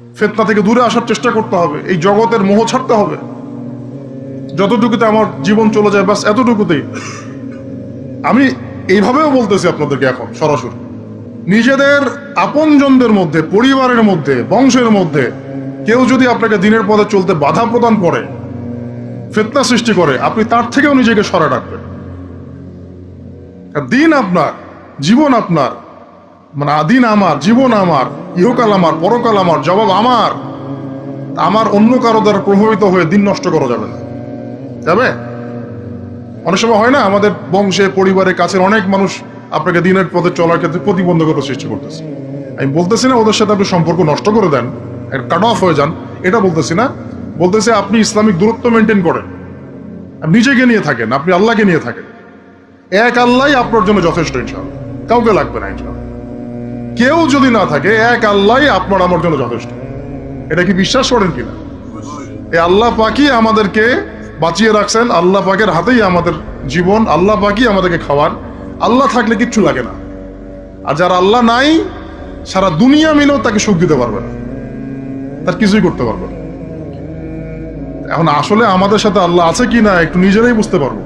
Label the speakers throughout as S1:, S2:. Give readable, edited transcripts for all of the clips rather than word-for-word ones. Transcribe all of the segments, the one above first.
S1: ফিতনা থেকে দূরে আসার চেষ্টা করতে হবে, এই জগতের মোহ ছাড়তে হবে। যতটুকুতে আমার জীবন চলে যায় বাস এতটুকুতেই। আমি এইভাবেও বলতেছি আপনাদেরকে এখন সরাসরি, নিজেদের আপনজনদের মধ্যে, পরিবারের মধ্যে, বংশের মধ্যে কেউ যদি আপনাকে দিনের পথে চলতে বাধা প্রদান করে, ফিতনা সৃষ্টি করে, আপনি তার থেকেও নিজেকে সরে রাখবেন। দিন আপনার, জীবন আপনার, মানে দিন আমার, জীবন আমার, ইহকাল আমার, পরকাল আমার, জবাব আমার। আমার অন্য কারো দ্বারা প্রভাবিত হয়ে দিন নষ্ট করা যাবে না। যাবে? অনেক সময় হয় না, আমাদের বংশে, পরিবারের কাছের অনেক মানুষ আপনাকে দিনের পথে চলার ক্ষেত্রে প্রতিবন্ধকতা সৃষ্টি করতেছে। আমি বলতেছি না ওদের সাথে আপনি সম্পর্ক নষ্ট করে দেন, কাট অফ হয়ে যান, এটা বলতেছি না। বলতেছে আপনি ইসলামিক দূরত্ব মেনটেন করেন, আপনি নিজেকে নিয়ে থাকেন, আপনি আল্লাহকে নিয়ে থাকেন। এক আল্লাহই আপনার জন্য যথেষ্ট, ইনশাআল্লাহ কাউকে লাগবে না। ইনশাআল্লাহ কেউ যদি না থাকে, এক আল্লাহই আপনার আমার জন্য যথেষ্ট। এটা কি বিশ্বাস করেন কিনা? এই আল্লাহ পাকই আমাদেরকে বাঁচিয়ে রাখছেন, আল্লাহ পাকের হাতেই আমাদের জীবন, আল্লাহ পাকই আমাদেরকে খাওয়ান। আল্লাহ থাকলে কিচ্ছু লাগে না। আর যার আল্লাহ নাই, সারা দুনিয়া মিলেও তাকে সুখ দিতে পারবে না, তার কিছুই করতে পারবে না। এখন আসলে আমাদের সাথে আল্লাহ আছে কি না একটু নিজেরাই বুঝতে পারবো।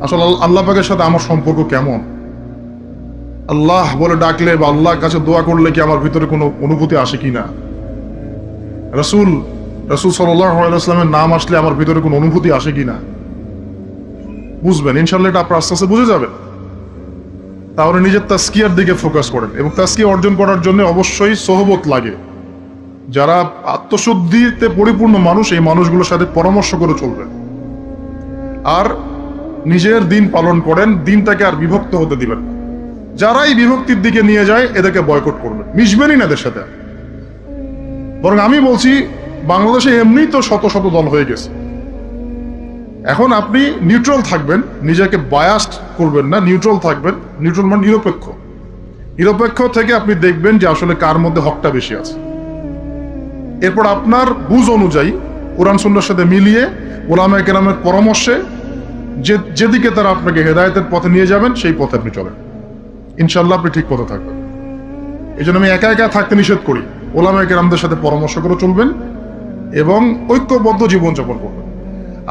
S1: আসলে আল্লাহ পাকের সাথে আমার সম্পর্ক কেমন। আল্লাহ বলে ডাকলে বা আল্লাহর কাছে দোয়া করলে কি আমার ভিতরে কোনো অনুভূতি আসে কিনা? রাসূল সাল্লাল্লাহু আলাইহি ওয়াসাল্লামের নাম আসলে আমার ভিতরে কোনো অনুভূতি আসে কিনা বুঝবেন। ইনশাআল্লাহ এটা আপনি আস্তে আস্তে বুঝে যাবেন। তাহলে নিজের তাজকিয়ার দিকে ফোকাস করেন, এবং তাজকিয়া অর্জন করার জন্য অবশ্যই সোহবত লাগে। যারা আত্মশুদ্ধিতে পরিপূর্ণ মানুষ, এই মানুষগুলোর সাথে পরামর্শ করে চলবেন। আর নিজের দিন পালন করেন, দিনটাকে আর বিভক্ত হতে দিবেন না। যারা এই বিভক্তির দিকে নিয়ে যায় এদেরকে বয়কট করবেন, মিশবেনই না এদের সাথে। বরং আমি বলছি, বাংলাদেশে এমনি তো শত শত দল হয়ে গেছে। এখন আপনি নিউট্রাল থাকবেন, নিজেকে বায়াসড করবেন না, নিউট্রাল থাকবেন। নিউট্রাল মানে নিরপেক্ষ। নিরপেক্ষ থেকে আপনি দেখবেন যে আসলে কার মধ্যে হকটা বেশি আছে। এরপর আপনার বুঝ অনুযায়ী কোরআন সুন্নাহর সাথে মিলিয়ে উলামায়ে কেরামের পরামর্শে যেদিকে তারা আপনাকে হেদায়েতের পথে নিয়ে যাবেন, সেই পথে আপনি চলেন। ইনশাআল্লাহ আপনি ঠিক পথে থাকবেন। এই জন্য আমি একা একা থাকতে নিষেধ করি। উলামায়ে কেরামদের সাথে পরামর্শ করে চলবেন এবং ঐক্যবদ্ধ জীবনযাপন করবেন।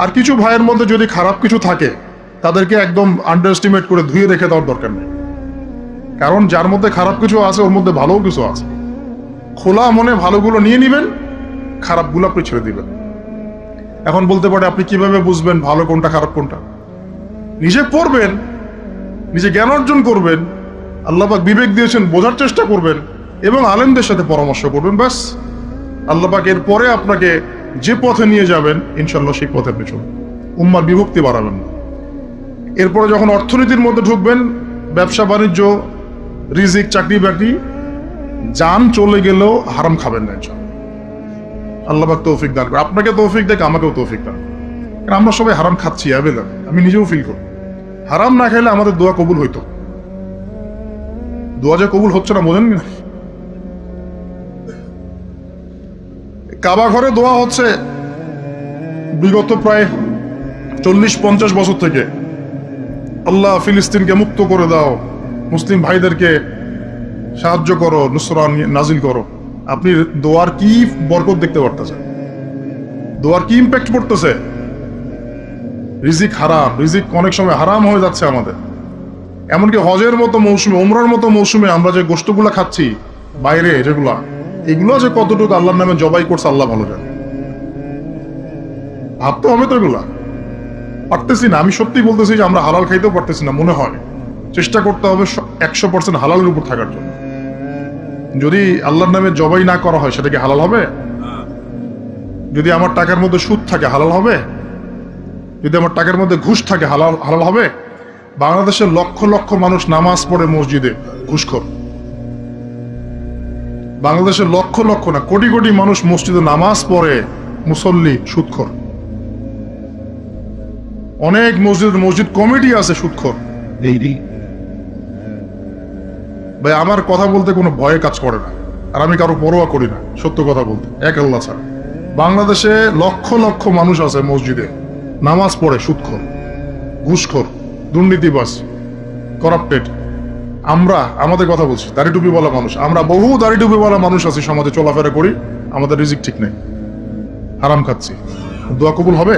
S1: আর কিছু ভাইয়ের মধ্যে যদি খারাপ কিছু থাকে, তাদেরকে একদম আন্ডার এস্টিমেট করে ধুয়ে রেখে দেওয়ার দরকার নেই। কারণ যার মধ্যে খারাপ কিছু আছে, ওর মধ্যে ভালোও কিছু আছে। খোলা মনে ভালোগুলো নিয়ে নিবেন, খারাপগুলো আপনি ছেড়ে দিবেন। এখন বলতে পারে, আপনি কিভাবে বুঝবেন ভালো কোনটা খারাপ কোনটা? নিজে পড়বেন, নিজে জ্ঞান অর্জন করবেন, আল্লাহ পাক বিবেক দিয়েছেন, বোঝার চেষ্টা করবেন এবং আলেমদের সাথে পরামর্শ করবেন। ব্যাস, আল্লাহ পাক এরপরে আপনাকে যে পথে নিয়ে যাবেন, ইনশাল্লাহ সেই পথে আপনি চলবেন। উম্মার বিভক্তি বাড়াবেন না। এরপরে যখন অর্থনীতির মধ্যে ঢুকবেন, ব্যবসা বাণিজ্য, রিজিক, চাকরি বাকরি, জান চলে গেলেও হারাম খাবেন না। ইনশাল্লাহ আল্লাহ পাক তৌফিক দান করে, আপনাকে তৌফিক দেখ, আমাকেও তৌফিক দান। কারণ আমরা সবাই হারাম খাচ্ছি, অ্যাভেলেবল। আমি নিজেও ফিল করি, হারাম না খেলে আমাদের দোয়া কবুল হইতো। দোয়া যে কবুল হচ্ছে না, বোঝেন না? কাবা ঘরে দোয়া হচ্ছে বিগত প্রায় 40-50 বছর থেকে, আল্লাহ ফিলিস্তিনকে মুক্ত করে দাও, মুসলিম ভাইদেরকে সাহায্য করো, নুসরা নাজিল করো। আপনি দোয়ার কি বরকত দেখতে পারতেছেন? দোয়ার কি ইম্প্যাক্ট পড়তেছে? রিজিক হারাম, রিজিক অনেক সময় হারাম হয়ে যাচ্ছে আমাদের। এমনকি হজের মতো মৌসুমে, উমরার মতো মৌসুমে আমরা যে গোশতগুলা খাচ্ছি বাইরে, যেগুলা, এগুলো যে কতটুকু আল্লাহর নামে জবাই করছে আল্লাহ ভালো জানে। ভাবতে হবে তো, এগুলা পারতেছি না। আমি সত্যি বলতেছি যে আমরা হালাল খাইতেও পারতেছি না। মনে হয় চেষ্টা করতে হবে 100% হালালের উপর থাকার জন্য। যদি আল্লাহর নামে জবাই না করা হয়, সেটা কি হালাল হবে? যদি আমার টাকার মধ্যে সুদ থাকে, হালাল হবে? যদি আমার টাকার মধ্যে ঘুষ থাকে, হালাল হবে? বাংলাদেশের লক্ষ লক্ষ মানুষ নামাজ পড়ে মসজিদে, ঘুষখোর। বাংলাদেশের লক্ষ লক্ষ না, কোটি কোটি মানুষ মসজিদে নামাজ পড়ে, মুসল্লি, সুদখোর। অনেক মসজিদ কমিটি আছে সুদখোর। ভাই, আমার কথা বলতে কোনো ভয়ে কাজ করে না, আর আমি কারো পরোয়া করি না, সত্য কথা বলতে, এক আল্লাহ ছাড়া। বাংলাদেশে লক্ষ লক্ষ মানুষ আছে মসজিদে নামাজ পড়ে, সুদখোর, ঘুষখোর, দুর্নীতিবাজ, করাপ্টেড। আমরা আমাদের কথা বলছি, দাড়ি টুপি বলা মানুষ, আমরা বহু দাড়ি টুপি বলা মানুষ আছি, সমাজে চলাফেরা করি, আমাদের রিজিক ঠিক নেই, হারাম খাচ্ছি, দোয়া কবুল হবে?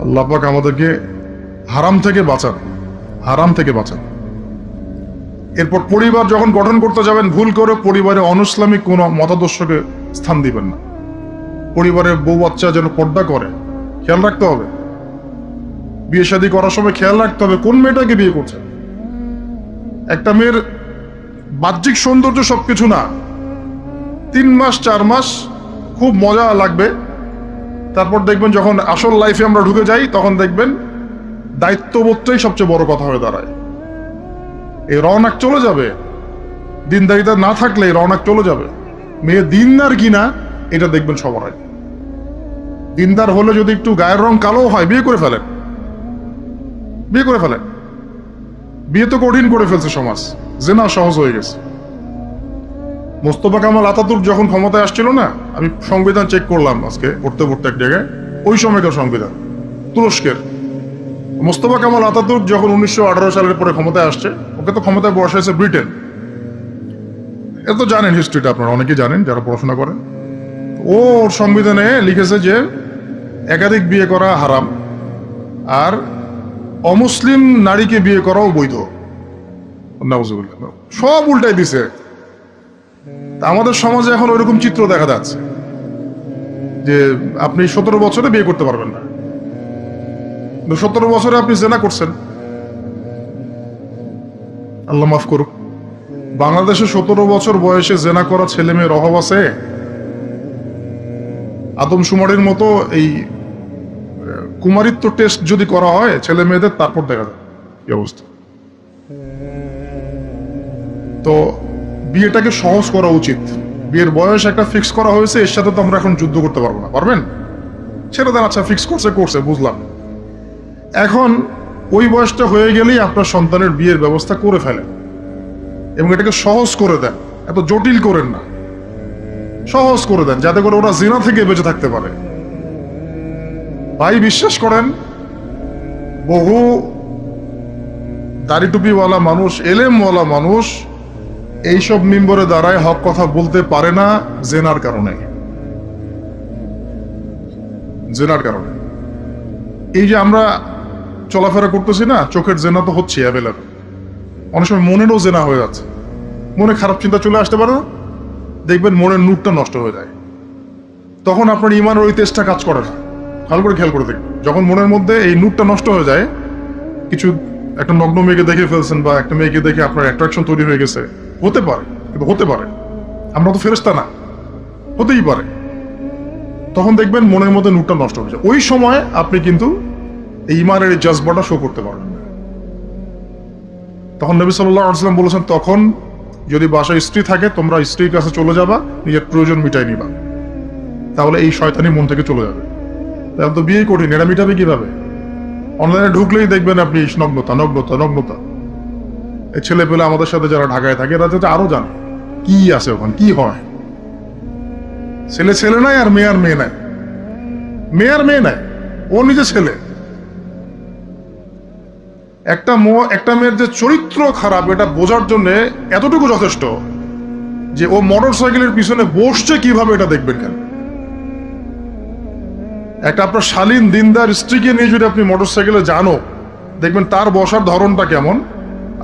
S1: আল্লাহ পাক আমাদেরকে হারাম থেকে বাঁচান, হারাম থেকে বাঁচান। এরপর পরিবার যখন গঠন করতে যাবেন, ভুল করে পরিবারে অনইসলামিক কোন মতাদর্শকে স্থান দিবেন না। পরিবারের বউ বাচ্চা যেন পর্দা করে, খেয়াল রাখতে হবে। বিয়ে শাদী করার সময় খেয়াল রাখতে হবে কোন মেয়েটাকে বিয়ে করছে। একটা মেয়ের বাহ্যিক সৌন্দর্য সবকিছু না। 3 মাস 4 মাস খুব মজা লাগবে, তারপর দেখবেন যখন আসল লাইফে আমরা ঢুকে যাই তখন দেখবেন দায়িত্ববোধটাই সবচেয়ে বড় কথা হয়ে দাঁড়ায়। এই রওনাক চলে যাবে, দিনদারিতা না থাকলে এই রওনাক চলে যাবে। মেয়ে দিনদার কিনা এটা দেখবেন সবার আগে। দিনদার হলে যদি একটু গায়ের রং কালো হয়, বিয়ে করে ফেলেন, বিয়ে করে ফেলেন। বিয়ে তো কঠিন করে ফেলছে সমাজ, জেনা সহজ হয়ে গেছে। মোস্তফা কামাল আতাতুর্ক যখন ক্ষমতায় আসছিল না, আমি সংবিধান চেক করলাম আজকে পড়তে পড়তে এক জায়গায়, ওই সময়কার সংবিধান তুরস্কের। মোস্তফা কামাল আতাতুর্ক যখন 1918 সালের পরে ক্ষমতায় আসছে, ওকে তো ক্ষমতায় বসাইছে ব্রিটেন। এ তো জানেন হিস্ট্রিটা, আপনারা অনেকেই জানেন যারা পড়াশোনা করেন। ওর সংবিধানে লিখেছে যে একাধিক বিয়ে করা হারাম, আর অমুসলিম নারীকে বিয়ে করাও বৈধ। নাউজুবিল্লাহ, সব উল্টাই দিছে। আমাদের সমাজে এখন ওইরকম চিত্র দেখা যাচ্ছে যে আপনি 17 বছরে বিয়ে করতে পারবেন না, 17 বছরে আপনি জেনা করছেন। আল্লাহ মাফ করুক, বাংলাদেশে 17 বছর বয়সে জেনা করা ছেলে মেয়ের অভাব আছে? আদমশুমারির মতো এই কুমারিত্ব টেস্ট যদি করা হয় ছেলে মেয়েদের, তারপর দেখা যায় কি অবস্থা। তো বিয়েটাকে সহজ করা উচিত। বিয়ের বয়স একটা ফিক্স করা হয়েছে, এর সাথে তো আমরা এখন যুদ্ধ করতে পারবো না। পারবেন? ছেড়ে দেন, আচ্ছা ফিক্স করছে বুঝলাম। এখন ওই বয়সটা হয়ে গেলেই আপনার সন্তানের বিয়ের ব্যবস্থা করে ফেলেন এবং এটাকে সহজ করে দেন, এত জটিল করেন না, সহজ করে দেন যাতে করে ওরা জিনা থেকে বেঁচে থাকতে পারে। ভাই বিশ্বাস করেন, বহু দাড়ি টুপিওয়ালা মানুষ, এলেমওয়ালা মানুষ এইসব মিম্বরে দাঁড়ায় হক কথা বলতে পারে না জেনার কারণে। জেনার কারণে এই যে আমরা চলাফেরা করতেছি না, চোখের জেনা তো হচ্ছে অ্যাভেলেবল। অনেক সময় মনেরও জেনা হয়ে যাচ্ছে, মনে খারাপ চিন্তা চলে আসতে পারে না, দেখবেন মনের নূরটা নষ্ট হয়ে যায়। তখন আপনার ইমানের ওই তেজটা কাজ করে না। ভালো করে খেয়াল করে দেখবেন, যখন মনের মধ্যে এই নূরটা নষ্ট হয়ে যায়, কিছু একটা নগ্ন মেয়েকে দেখে ফেলছেন বা একটা মেয়েকে দেখে আপনার অ্যাট্রাকশন তৈরি হয়ে গেছে, হতে পারে, কিন্তু হতে পারে, আমরা তো ফেরেশতা না, হতেই পারে। তখন দেখবেন মনের মধ্যে নূরটা নষ্ট হয়ে যায়। ওই সময় আপনি কিন্তু এই ইমানের এই জজবাটা শো করতে পারবেন না। তখন নবী সাল্লাল্লাহু আলাইহি ওয়াসাল্লাম বলেছেন, তখন যদি বাসায় স্ত্রী থাকে তোমরা স্ত্রীর কাছে চলে যাবা, নিজের প্রয়োজন মিটাই নিবা, তাহলে এই শয়তানি মন থেকে চলে যাবে। এখন তো বিয়ে কঠিন, এটা মিটাবে কিভাবে? অনলাইনে ঢুকলেই দেখবেন আপনি নগ্নতা নগ্নতা নগ্নতা। এই ছেলে পেলে আমাদের সাথে যারা ঢাকায় থাকে এরা যাতে আরো জানে কি আছে ওখানে, কি হয়। ছেলে ছেলে নাই আর মেয়ে মেয়ে নাই, মেয়ে আর মেয়ে নাই, ও নিজে ছেলে। একটা মেয়ের যে চরিত্র খারাপ এটা বোঝার জন্য এতটুকু যথেষ্ট যে ও মোটর সাইকেলের পিছনে বসছে কিভাবে, এটা দেখবেন কেন। একটা আপনার শালীন দিনদার স্ত্রীকে নিয়ে যদি আপনি মোটর সাইকেলে জানো, দেখবেন তার বসার ধরনটা কেমন,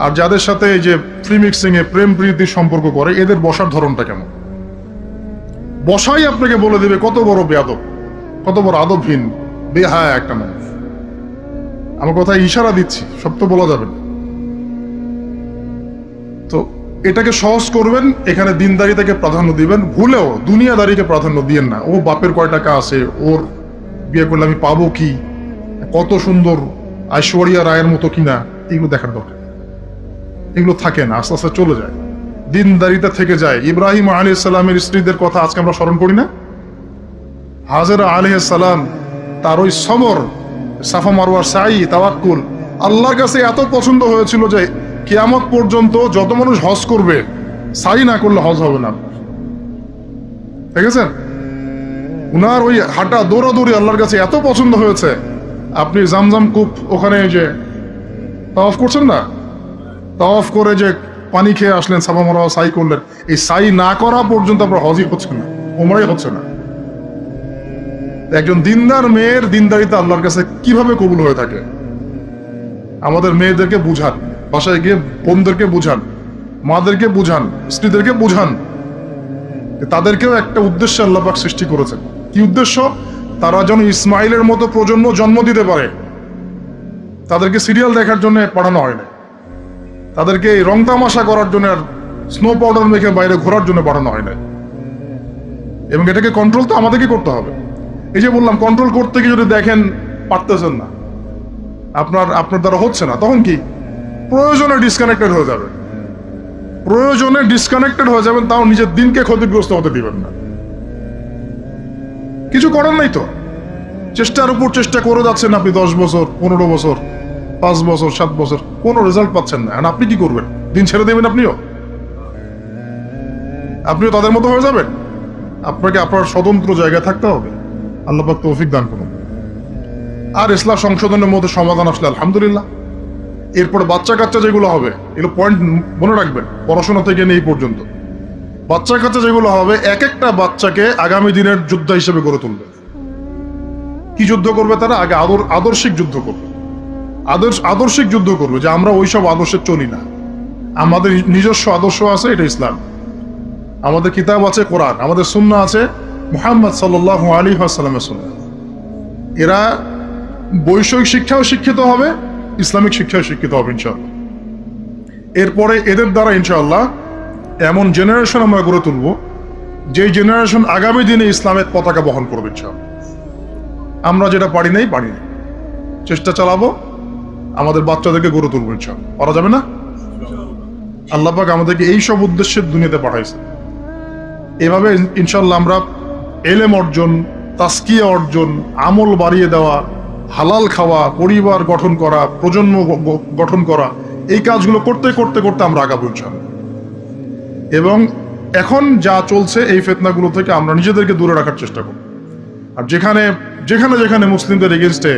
S1: আর যাদের সাথে এই যে ফ্রি মিক্সিং এ প্রেম প্রীতির সম্পর্ক করে এদের বসার ধরনটা কেমন। বসাই আপনাকে বলে দেবে কত বড় বেয়াদব, কত বড় আদবহীন বেহায়া একটা মানুষ। আমার কথা ইশারা দিচ্ছি, সব তো বলা যাবে না। তো এটাকে সহজ করবেন, এখানে দিনদারিতাকে প্রাধান্য দিবেন, ভুলেও দুনিয়াদারিকে প্রাধান্য দিয়েন না। ও বাপের কয় টাকা আছে, ওর বিয়ে করলে আমি পাবো কি, কত সুন্দর ঐশ্বরিয়া রায়ের মতো কিনা, এগুলো দেখার দরকার। এগুলো থাকে না, আস্তে আস্তে চলে যায়, দিনদারিতা থেকে যায়। ইব্রাহিম আলাইহিস সালামের স্ত্রীদের কথা আজকে আমরা স্মরণ করি না? হাজেরা আলাইহিস সালাম, তার ওই সবর, সাফা মারওয়ার সাই, তাওয়াক্কুল আল্লাহর কাছে এত পছন্দ হয়েছিল যে কিয়ামত পর্যন্ত যত মানুষ হজ করবে, সাই না করলে হজ হবে না। ঠিক আছে, উনার ওই হাঁটা দৌড়াদৌড়ি আল্লাহর কাছে এত পছন্দ হয়েছে। আপনি জামজাম কূপ ওখানে যে তাওয়াফ করছেন না, তাওয়াফ করে যে পানি খেয়ে আসলেন, সাফা মারওয়া সাই করলেন, এই সাই না করা পর্যন্ত আপনার হজই হচ্ছে না, ওমরাই হচ্ছে না। একজন দিনদার মেয়ের দিনদারিতা আল্লাহর কাছে কিভাবে কবুল হয়ে থাকে? আমাদের মেয়েদেরকে বুঝান, বাসায় গিয়ে বোনদেরকে বুঝান, মাদেরকে বুঝান, স্ত্রীদেরকে বুঝান, তাদেরকেও একটা উদ্দেশ্যে আল্লাহ পাক সৃষ্টি করেছেন। কি উদ্দেশ্য? তারা যেন ইসমাইলের মতো প্রজন্ম জন্ম দিতে পারে। তাদেরকে সিরিয়াল দেখার জন্য পাঠানো হয় না, তাদেরকে রং তামাশা করার জন্য আর স্নো পাউডার মেখে বাইরে ঘোরার জন্য পাঠানো হয় না। এবং এটাকে কন্ট্রোল তো আমাদেরকে করতে হবে। এই যে বললাম, কন্ট্রোল করতে গিয়ে যদি দেখেন পারতেছেন না, আপনার দ্বারা হচ্ছে না, তখন কি প্রয়োজনে ডিসকানেক্টেড হয়ে যাবে। প্রয়োজনে ডিসকানেক্টেড হয়ে যাবেন, তাও নিজের দিনকে ক্ষতিগ্রস্ত হতে দিবেন না। কিছু করার নাই তো, চেষ্টার উপর চেষ্টা করে যাচ্ছেন আপনি 10 বছর, 15 বছর, 5 বছর, 7 বছর, কোনো রেজাল্ট পাচ্ছেন না। আর আপনি কি করবেন? দিন ছেড়ে দেবেন? আপনিও তাদের মতো হয়ে যাবেন? আপনাকে আপনার স্বতন্ত্র জায়গায় থাকতে হবে। আল্লাহ পাক তৌফিক দান করুন। আর ইসলাম সংশোধনের মধ্যে সমাধান আসলে আলহামদুলিল্লাহ। এরপরে বাচ্চা কাচ্চা যেগুলো হবে, এগুলো পয়েন্ট মনে রাখবেন, পড়াশোনা থেকে নিয়ে এই পর্যন্ত বাচ্চা কাচ্চা যেগুলো হবে, এক একটা বাচ্চাকে আগামী দিনের যোদ্ধা হিসেবে গড়ে তুলবে। কি যুদ্ধ করবে তারা? আগে আদর্শিক যুদ্ধ করবে, আদর্শিক যুদ্ধ করবে, যে আমরা ওইসব আদর্শে চলি না, আমাদের নিজস্ব আদর্শ আছে, এটা ইসলাম। আমাদের কিতাব আছে কোরআন, আমাদের সুন্নাহ আছে মুহাম্মদ সাল্লাল্লাহু আলাইহি ওয়াসাল্লামের সুন্নাহ। এরা বৈষয়িক শিক্ষাও শিক্ষিত হবে, ইসলামিক শিক্ষাও শিক্ষিত হবে ইনশাআল্লাহ। এরপরে এদের দ্বারা ইনশাআল্লাহ এমন জেনারেশন আমরা গড়ে তুলব, যে জেনারেশন আগামী দিনে ইসলামের পতাকা বহন করবে ইনশাআল্লাহ। আমরা যেটা পারি নাই, চেষ্টা চালাবো, আমাদের বাচ্চাদেরকে গড়ে তুলবো ইনশাআল্লাহ। পারা যাবে না? আল্লাহ পাক আমাদেরকে এই সব উদ্দেশ্যে দুনিয়াতে পাঠাইছে। এভাবে ইনশাআল্লাহ আমরা এলেম অর্জন, তাসকিয়া অর্জন, আমল বাড়িয়ে দেওয়া, হালাল খাওয়া, পরিবার গঠন করা, প্রজন্ম গঠন করা, এই কাজগুলো করতে করতে করতে আমরা আগাবো ইনশাআল্লাহ। এবং এখন যা চলছে এই ফিতনাগুলো থেকে আমরা নিজেদেরকে দূরে রাখার চেষ্টা করব। আর যেখানে যেখানে যেখানে মুসলিমদের এগেনস্টে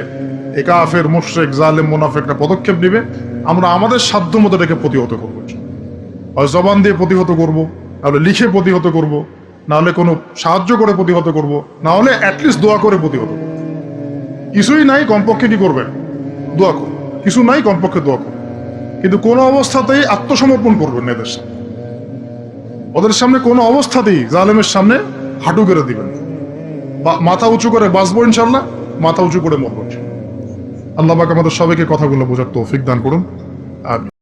S1: এই কাফের, মুশরিক, জালেম, মুনাফিকরা পদক্ষেপ নেবে, আমরা আমাদের সাধ্য মতো এটাকে প্রতিহত করবো। হয় জবান দিয়ে প্রতিহত করব, নাহলে লিখে প্রতিহত করব, নাহলে কোনো সাহায্য করে প্রতিহত করব, নাহলে অ্যাটলিস্ট দোয়া করে প্রতিহত করব। কিছুই নাই, কমপক্ষে কি করবেন? দোয়া করুন। কিছু নাই, কমপক্ষে দোয়া করুন। কিন্তু কোনো অবস্থাতেই আত্মসমর্পণ করবেন না এদের সামনে। ওদের সামনে কোনো অবস্থাতেই জালেমের সামনে হাঁটু গেড়ে দিবেন। মাথা উঁচু করে বাঁচবো ইনশাল্লাহ, মাথা উঁচু করে মরবো। আল্লাহ পাক আমাদের সবাইকে কথাগুলো বোঝার তৌফিক দান করুন। আমিন।